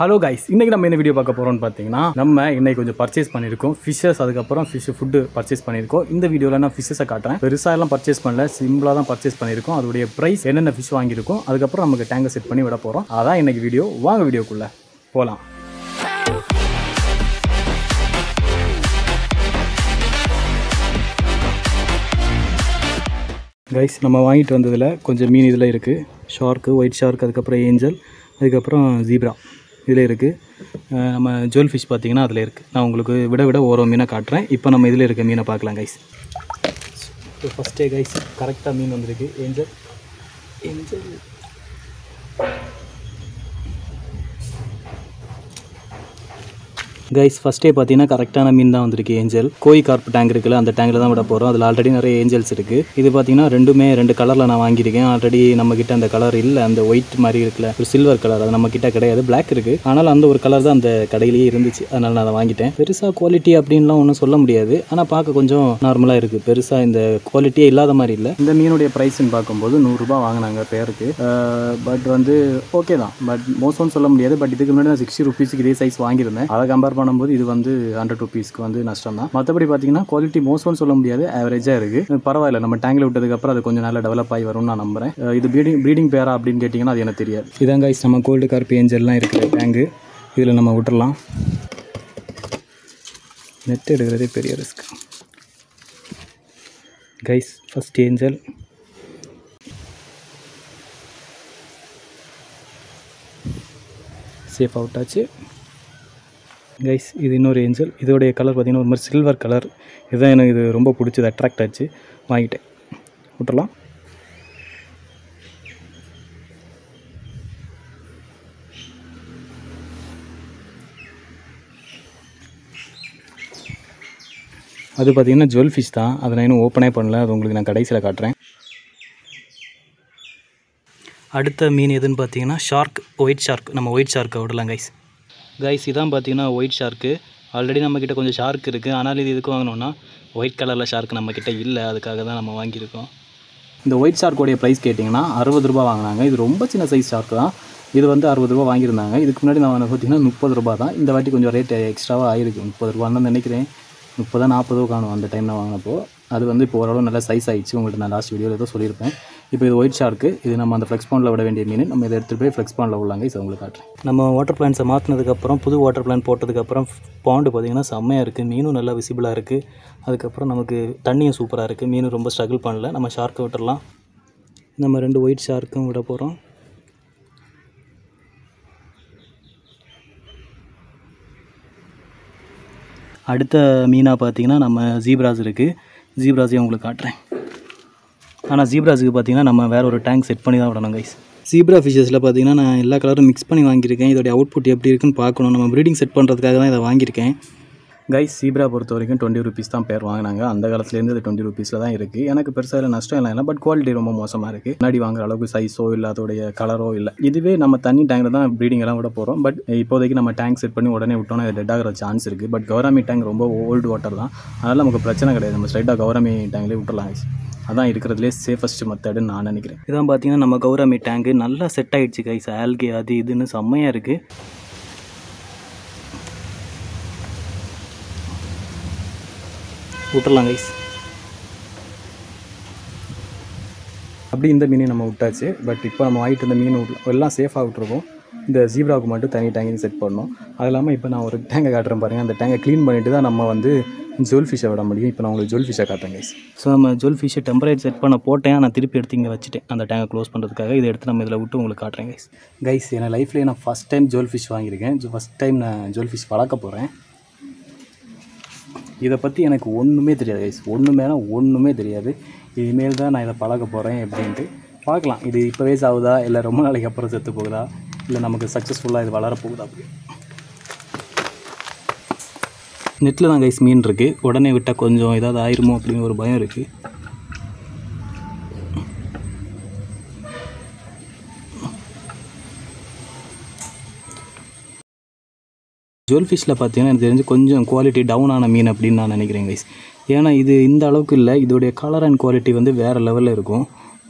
Hello guys, இன்றைக்கி நம்ம என்ன வீடியோ பார்க்க போகிறோம்னு பார்த்தீங்கன்னா, நம்ம இன்றைக்கி கொஞ்சம் பர்ச்சேஸ் பண்ணியிருக்கோம். ஃபிஷ்ஷஸ், அதுக்கப்புறம் ஃபுட்டு பர்ச்சேஸ் பண்ணியிருக்கோம். இந்த வீடியோவில் நான் ஃபிஷ்ஷஸை காட்டுறேன். பெருசாக எல்லாம் பர்ச்சேஸ் பண்ணல, சிம்பிளாக தான் பர்ச்சேஸ் பண்ணியிருக்கோம். அதோடைய ப்ரைஸ், என்னென்ன ஃபிஷ் வாங்கியிருக்கோம், அதுக்கப்புறம் நமக்கு டேங்கை செட் பண்ணி விட போகிறோம். அதான் இன்றைக்கி வீடியோ. வாங்க வீடியோக்குள்ளே போகலாம். கைஸ், நம்ம வாங்கிட்டு வந்ததில் கொஞ்சம் மீன் இதில் இருக்குது. ஷார்க்கு, ஒயிட் ஷார்க், அதுக்கப்புறம் ஏஞ்சல், அதுக்கப்புறம் ஜீப்ரா இதில் இருக்குது. நம்ம ஜுவல் ஃபிஷ் பார்த்திங்கன்னா அதில் இருக்குது. நான் உங்களுக்கு விட ஓரோ மீனை காட்டுறேன். இப்போ நம்ம இதில் இருக்க மீனை பார்க்கலாம் கைஸ். ஃபஸ்ட்டே கைஸ் கரெக்டாக மீன் வந்திருக்கு. ஏஞ்சல் கைஸ், ஃபஸ்ட்டே பார்த்தீங்கன்னா கரெக்டான மீன் தான் வந்திருக்கு. ஏஞ்சல் கோய் கார்ப் டேங்க் இருக்குல்ல, அந்த டேங்கில் தான் விட போகிறோம். அதில் ஆல்ரெடி நிறைய ஏஞ்சல்ஸ் இருக்குது. இது பார்த்தீங்கன்னா ரெண்டு கலரில் நான் வாங்கியிருக்கேன். ஆல்ரெடி நம்மக்கிட்ட அந்த கலர் இல்லை, அந்த ஒயிட் மாதிரி இருக்குல்ல, ஒரு சில்வர் கலர், அது நம்மக்கிட்ட கிடையாது. பிளாக் இருக்குது, ஆனால் அந்த ஒரு கலர் தான் அந்த கடையிலேயே இருந்துச்சு. அதனால் நான் அதை வாங்கிட்டேன். பெருசாக குவாலிட்டி அப்படின்லாம் ஒன்றும் சொல்ல முடியாது, ஆனால் பார்க்க கொஞ்சம் நார்மலாக இருக்குது. பெருசாக இந்த குவாலிட்டியே இல்லாத மாதிரி இல்லை. இந்த மீனுடைய ப்ரைஸ்ன்னு பார்க்கும்போது 100 ரூபா வாங்கினாங்க பேருக்கு. பட் வந்து ஓகே தான், பட் மோசம்னு சொல்ல முடியாது. பட் இதுக்கு முன்னாடி நான் 60 ருபீஸுக்கு இதே சைஸ் வாங்கியிருந்தேன். அதை கம்பேர் பண்ணும்போது இது வந்து 100 ருபீஸ்க்கு வந்து நஷ்டம் தான். மற்றபடி பார்த்தீங்கன்னா குவாலிட்டி மோசம்னு சொல்ல முடியாது, ஆவரேஜாக இருக்குது. பரவாயில்ல, நம்ம டேங்கில் விட்டதுக்கப்புறம் அது கொஞ்சம் நல்லா டெவலப் ஆகி வரும்னு நான் நம்புகிறேன். இது ப்ரீடிங் பேரா அப்படின்னு கேட்டிங்கன்னா அது எனக்கு தெரியாது. இதான் கைஸ் நம்ம கோல்டு கார்ப் ஏஞ்சல்லாம் இருக்கிற டேங்கு. இதில் நம்ம விட்டுறலாம். நெட் எடுக்கிறதே பெரிய risk guys. First angel, safe out ஆச்சு கைஸ். இது இன்னொரு ஏஞ்சல். இதோடைய கலர் பார்த்திங்கன்னா ஒரு மாதிரி சில்வர் கலர். இதுதான் எனக்கு இது ரொம்ப பிடிச்சது, அட்ராக்ட் ஆச்சு, வாங்கிட்டேன். விட்டுறலாம். அது பார்த்திங்கன்னா ஜுவல் ஃபிஷ் தான். அதை நான் இன்னும் ஓப்பனே பண்ணல, அது உங்களுக்கு நான் கடைசியில் காட்டுறேன். அடுத்த மீன் எதுன்னு பார்த்தீங்கன்னா ஷார்க், ஒயிட் ஷார்க். நம்ம ஒயிட் ஷார்க்கை விடலாம் கைஸ். இதான் பார்த்தீங்கன்னா ஒயிட் ஷார்க்கு. ஆல்ரெடி நம்மக்கிட்ட கொஞ்சம் ஷார்க் இருக்குது, ஆனால் இது எதுக்கு வாங்கினோன்னா ஒயிட் கலரில் ஷார்க் நம்மக்கிட்ட இல்லை, அதுக்காக தான் நம்ம வாங்கியிருக்கோம். இந்த ஒயிட் ஷார்க்கோடைய ப்ரைஸ் கேட்டிங்கன்னா 60 ரூபா வாங்கினாங்க. இது ரொம்ப சின்ன சைஸ் ஷார்க் தான். இது வந்து 60 ரூபா வாங்கியிருந்தாங்க. இதுக்கு முன்னாடி நான் பார்த்தீங்கன்னா 30 ரூபா தான். இந்த வாட்டி கொஞ்சம் ரேட் எக்ஸ்ட்ராவாக ஆகிருக்கு. 30 ரூபான்னு தான் நினைக்கிறேன். 30 40 காணும் அந்த டைம் நான் வாங்கினப்போ. அது வந்து இப்போ ஓரளவு நல்ல சைஸ் ஆகிடுச்சு. உங்களுக்கு நான் லாஸ்ட் வீடியோவில் ஏதோ சொல்லியிருப்பேன். இப்போ இது ஒயிட் ஷார்க்கு. இது நம்ம அந்த ஃப்ளெக்ஸ் பாண்டில் விட வேண்டிய மீன். நம்ம இதை எடுத்துகிட்டு போய் ஃப்ளெக்ஸ் பாண்டில் விடலாங்க. இது உங்களுக்கு காட்டுறேன். நம்ம வாட்டர் பிளான்ஸை மாற்றினதுக்கப்புறம், புது வாட்டர் பிளான் போட்டதுக்கப்புறம் பாண்டு பார்த்திங்கன்னா செம்மையாக இருக்குது. மீனும் நல்லா விசிபிளாக இருக்குது. அதுக்கப்புறம் நமக்கு தண்ணியும் சூப்பராக இருக்குது. மீனும் ரொம்ப ஸ்ட்ரகிள் பண்ணல. நம்ம ஷார்க்கை விட்டுடலாம். நம்ம 2 ஒயிட் ஷார்க்கும் விட போகிறோம். அடுத்த மீனாக பார்த்திங்கன்னா நம்ம ஜீப்ராஸ் இருக்குது. ஜீப்ராஸையும் உங்களுக்கு காட்டுறேன். ஆனால் ஜீப்ராஸுக்கு பார்த்திங்கன்னா நம்ம வேறு ஒரு டேங்க் செட் பண்ணி தான் விடணும் கைஸ். ஜீப்ரா ஃபிஷஸில் பார்த்திங்கன்னா நான் எல்லா கலரும் மிக்ஸ் பண்ணி வாங்கியிருக்கேன். இதோடைய அவுட்புட் எப்படி இருக்குன்னு பார்க்கணும். நம்ம ப்ரீடிங் செட் பண்ணுறதுக்காக தான் இதை வாங்கியிருக்கேன் கைஸ். ஜீப்ரா பொறுத்த வரைக்கும் 20 ருபீஸ் தான் பேர் வாங்கினாங்க. அந்த காலத்துலேருந்து இது 20 ருபீஸில் தான் இருக்குது. எனக்கு பெருசாக இல்லை, நஷ்டம் இல்லை. பட் குவாலிட்டி ரொம்ப மோசமாக இருக்குது. முன்னாடி வாங்குற அளவுக்கு சைஸோ இல்லை அதோடைய கலரோ இல்லை. இதுவே நம்ம தண்ணி டேங்கில் தான் ப்ரீடிங் எல்லாம் விட போகிறோம். பட் இப்போதைக்கு நம்ம டேங்க் செட் பண்ணி உடனே விட்டோம்னா இது டெட் ஆகிற சான்ஸ் இருக்குது. பட் கௌராமி டேங்க் ரொம்ப ஓல்டு வாட்டர் தான், அதனால் நமக்கு பிரச்சனை கிடையாது. நம்ம ஸ்ட்ரைட்டாக கௌராமி டேங்க்லேயே விட்டுறலாம் கைஸ். அதான் இருக்கிறதுலே சேஃபஸ்ட் மெத்தடுன்னு நான் நினைக்கிறேன். இதான் பார்த்தீங்கன்னா நம்ம கௌராமி டேங்கு நல்லா செட் ஆகிடுச்சு கைஸ். ஆல்கே அது இதுன்னு செம்மையாக இருக்குது. விட்டுறலாம் கைஸ். அப்படி இந்த மீனை நம்ம விட்டாச்சு. பட் இப்போ நம்ம வாங்கிட்டு இந்த மீன் எல்லாம் சேஃபாக விட்டுருக்கோம். இந்த ஜீப்ராவுக்கு மட்டும் தனி டேங்கையும் செட் பண்ணோம். அது இல்லாமல் இப்போ நான் ஒரு டேங்கை காட்டுறேன் பாருங்கள். அந்த டேங்கை க்ளீன் பண்ணிவிட்டு தான் நம்ம வந்து ஜுவல் ஃபிஷ்ஷை விட முடியும். இப்போ நான் உங்களுக்கு ஜுவல் ஃபிஷ்ஷை காட்டுறேன் கைஸ். ஸோ நம்ம ஜுவல் ஃபிஷ்ஷை டெம்பரேச்சர் செட் பண்ண போட்டேன். நான் திருப்பி எடுத்து இங்கே வச்சுட்டேன் அந்த டேங்கை க்ளோஸ் பண்ணுறதுக்காக. இதை எடுத்து நம்ம இதில் விட்டு உங்களுக்கு காட்டுறேன் கைஸ். என் லைஃப்லேயே நான் ஃபஸ்ட் டைம் ஜுவல் ஃபிஷ் வாங்கியிருக்கேன். ஃபஸ்ட் டைம் நான் ஜுவல் ஃபிஷ் வளர்க்க போகிறேன். இதை பற்றி எனக்கு ஒன்றுமே தெரியாது கைஸ். ஒன்றுமே தெரியாது. இனிமேல் தான் நான் இதை பழக போகிறேன் அப்படின்ட்டு. பார்க்கலாம், இது இப்போவே சாகுதா இல்லை ரொம்ப நாளைக்கு அப்புறம் செத்து போகுதா, இல்லை நமக்கு சக்ஸஸ்ஃபுல்லாக இது வளரப்போகுதா. அப்படி நெட்டில் தான் கைஸ் மீன் இருக்குது. உடனே விட்டால் கொஞ்சம் ஏதாவது ஆயிருமோ அப்படின்னு ஒரு பயம் இருக்குது. ஜுவல் ஃபிஷ்ஷில் பார்த்தீங்கன்னா எனக்கு தெரிஞ்சு கொஞ்சம் குவாலிட்டி டவுனான மீன் அப்படின்னு நான் நினைக்கிறேன் கைஸ். ஏன்னா இது இந்த அளவுக்கு இல்லை. இதோடைய கலர் அண்ட் குவாலிட்டி வந்து வேறு லெவலில் இருக்கும்.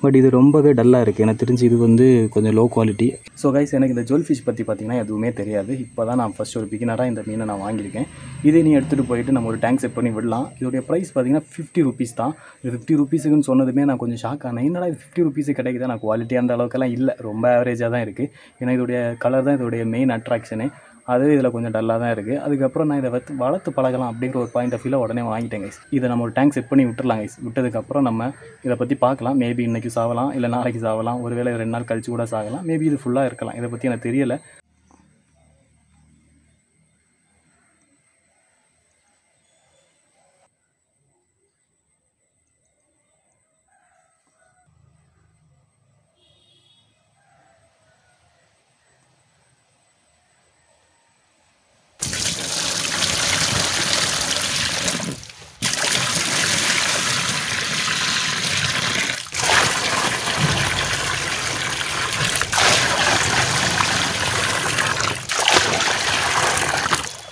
பட் இது ரொம்பவே டல்லாக இருக்குது. எனக்கு தெரிஞ்சு இது வந்து கொஞ்சம் லோ குவாலிட்டி. ஸோ கைஸ், எனக்கு இந்த ஜுவல் ஃபிஷ் பற்றி பார்த்தீங்கன்னா எதுவுமே தெரியாது. இப்போ தான் நான் ஃபஸ்ட் ஒரு பிகினராக இந்த மீனை நான் வாங்கியிருக்கேன். இதை நீ எடுத்துகிட்டு போயிட்டு நம்ம ஒரு டேங்க் செட் பண்ணி விடலாம். இதோடைய ப்ரைஸ் பார்த்தீங்கன்னா 50 ருபீஸ் தான். இது 50 ருபீஸுக்குன்னு சொன்னதுமே நான் கொஞ்சம் ஷாக் ஆனேன். என்னடா இது 50 ருபீஸுக்கு கிடைக்குது? நான் குவாலிட்டி அந்த அளவுக்குலாம் இல்லை, ரொம்ப ஆவரேஜாக தான் இருக்குது. ஏன்னா இதோடைய கலர் தான் இதோடைய மெயின் அட்ராக்ஷனே. அது இதில் கொஞ்சம் டல்லாக தான் இருக்குது. அதுக்கப்புறம் நான் இதை வளர்த்து பழகலாம் அப்படிங்கிற ஒரு பாயிண்ட் ஆஃப் வியூவில் உடனே வாங்கிட்டேன் கைஸ். இதை நம்ம ஒரு டேங்க் செட் பண்ணி விட்டுறலாம் கைஸ். விட்டதுக்கப்புறம் நம்ம இதை பற்றி பார்க்கலாம். மேபி இன்றைக்கி சாவலாம், இல்லை நாளைக்கு சாவலாம், ஒருவேளை 2 நாள் கழிச்சு கூட சாகலாம். மேபி இது ஃபுல்லாக இருக்கலாம். இதை பற்றி எனக்கு தெரியலை.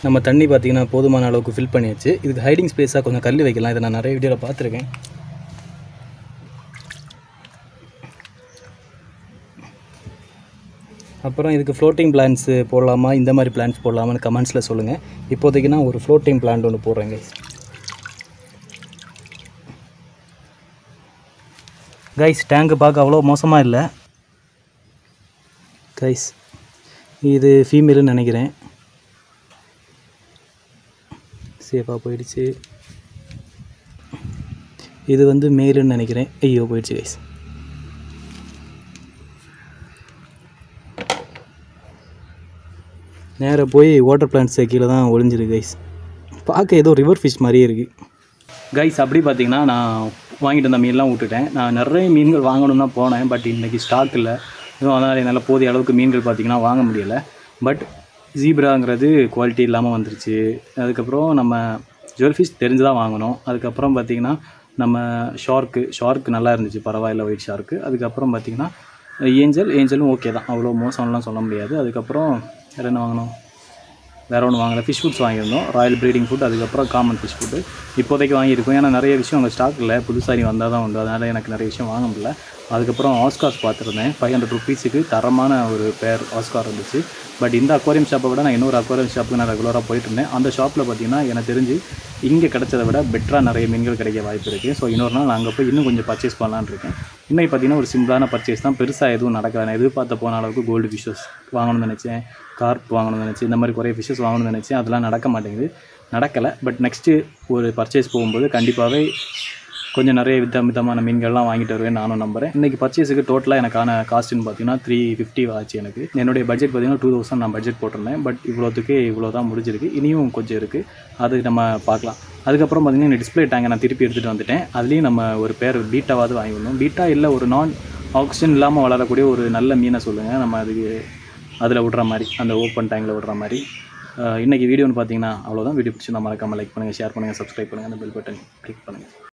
நம்ம தண்ணி பார்த்திங்கன்னா போதுமான அளவுக்கு ஃபில் பண்ணியாச்சு. இதுக்கு ஹைடிங் ஸ்பேஸாக கொஞ்சம் கல் வைக்கலாம். இதை நான் நிறைய வீடியோவில் பார்த்துருக்கேன். அப்புறம் இதுக்கு ஃப்ளோட்டிங் பிளான்ட்ஸு போடலாமா, இந்த மாதிரி பிளான்ட்ஸ் போடலாமான்னு கமெண்ட்ஸில் சொல்லுங்கள். இப்போதைக்கு நான் ஒரு ஃப்ளோட்டிங் பிளான்ட் ஒன்று போடுறேங்க. கைஸ், டேங்கு பார்க்க அவ்வளோ மோசமாக இல்லை கைஸ். இது ஃபீமேலுன்னு நினைக்கிறேன். சேஃபாக போயிடுச்சு. இது வந்து மேலுன்னு நினைக்கிறேன். ஐயோ போயிடுச்சு கைஸ். நேராக போய் வாட்டர் பிளான்ட்ஸு கீழே தான் ஒளிஞ்சிருக்கு கைஸ். பார்க்க ஏதோ ரிவர் ஃபிஷ் மாதிரியே இருக்குது கைஸ். அப்படி பார்த்தீங்கன்னா நான் வாங்கிட்டு வந்த மீன்லாம் விட்டுட்டேன். நான் நிறைய மீன்கள் வாங்கணும்னு தான் போனேன். பட் இன்றைக்கி ஸ்டாக் இல்லை. அதனால் என்னால் போதிய அளவுக்கு மீன்கள் பார்த்திங்கன்னா வாங்க முடியலை. பட் ஜீப்ராங்கிறது குவாலிட்டி இல்லாமல் வந்துருச்சு. அதுக்கப்புறம் நம்ம ஜுவல் ஃபிஷ் தெரிஞ்சு தான் வாங்கினோம். அதுக்கப்புறம் பார்த்திங்கன்னா நம்ம ஷார்க்கு நல்லா இருந்துச்சு, பரவாயில்ல, ஒயிட் ஷார்க்கு. அதுக்கப்புறம் பார்த்திங்கன்னா ஏஞ்சலும் ஓகே தான், அவ்வளோ மோசம்லாம் சொல்ல முடியாது. அதுக்கப்புறம் வேறு என்ன வாங்கினோம்? வேறு ஒன்று வாங்கலை. ஃபிஷ் ஃபுட்ஸ் வாங்கியிருந்தோம், ராயல் ப்ரீடிங் ஃபுட். அதுக்கப்புறம் காமன் ஃபிஷ் ஃபுட்டு இப்போதைக்கு வாங்கியிருக்கோம். ஏன்னா நிறைய விஷயம் அங்கே ஸ்டாக் இல்லை, புதுசாக வந்தால் தான் உண்டு. அதனால் எனக்கு நிறைய விஷயம் வாங்க முடியல. அதுக்கப்புறம் ஆஸ்கார்ஸ் பார்த்துருந்தேன். 500 ருபீஸுக்கு தரமான ஒரு பேர் ஆஸ்கார் இருந்துச்சு. பட் இந்த அக்வாரியம் ஷாப்பை விட நான் இன்னொரு அக்வாரியம் ஷாப்புக்கு நான் ரெகுலராக போயிட்டுருந்தேன். அந்த ஷாப்பில் பார்த்திங்கன்னா எனக்கு தெரிஞ்சு இங்கே கிடைச்சதை விட பெட்டராக நிறைய மீன்கள் கிடைக்க வாய்ப்பு இருக்குது. ஸோ இன்னொரு நாள் நான் அங்கே போய் இன்னும் கொஞ்சம் பர்ச்சேஸ் பண்ணலான்னு இருக்கேன். இன்னைக்கு பார்த்திங்கன்னா ஒரு சிம்பிளான பர்ச்சேஸ் தான், பெருசாக எதுவும் நடக்கல. நான் எதிர்பார்த்த போன அளவுக்கு கோல்டு ஃபிஷ்ஷஸ் வாங்கணும்னு நினச்சேன், கார்ப் வாங்கணும்னு நினச்சேன், இந்த மாதிரி குறைய ஃபிஷ்ஷஸ் வாங்கணும்னு நினச்சேன். அதெல்லாம் நடக்கலை. பட் நெக்ஸ்ட்டு ஒரு பர்ச்சேஸ் போகும்போது கண்டிப்பாகவே கொஞ்சம் நிறைய விதமான மீன்கள்லாம் வாங்கிட்டு வருவேன் நானும் நம்புகிறேன். இன்றைக்கி பர்ச்சேஸுக்கு டோட்டலாக எனக்கான காஸ்ட்டுன்னு பார்த்தீங்கன்னா 350 ஆச்சு. எனக்கு என்னுடைய பட்ஜெட் பார்த்திங்கன்னா 2000 நான் பட்ஜெட் போட்டிருந்தேன். பட் இவ்வளோ தான் முடிஞ்சிருக்கு. இனியும் கொஞ்சம் இருக்குது, அது நம்ம பார்க்கலாம். அதுக்கப்புறம் பார்த்திங்கன்னா டிஸ்பிளே டேங்கை நான் திருப்பி எடுத்துகிட்டு வந்துட்டேன். அதுலேயும் நம்ம ஒரு பேர் பீட்டாவாவது வாங்கிடணும். பீட்டா இல்லை, ஒரு நான் ஆக்சிஜன் இல்லாமல் வளரக்கூடிய ஒரு நல்ல மீனை சொல்லுங்கள், நம்ம அதில் விடுற மாதிரி, அந்த ஓப்பன் டேங்கில் விடுற மாதிரி. இன்றைக்கி வீடியோன்னு பார்த்தீங்கன்னா அவ்வளோதான். வீடியோ பிடிச்சி மறக்காமல் லைக் பண்ணுங்கள், ஷேர் பண்ணுங்கள், சப்ஸ்கிரைப் பண்ணுங்கள், அந்த பெல் பட்டன் கிளிக் பண்ணுங்கள்.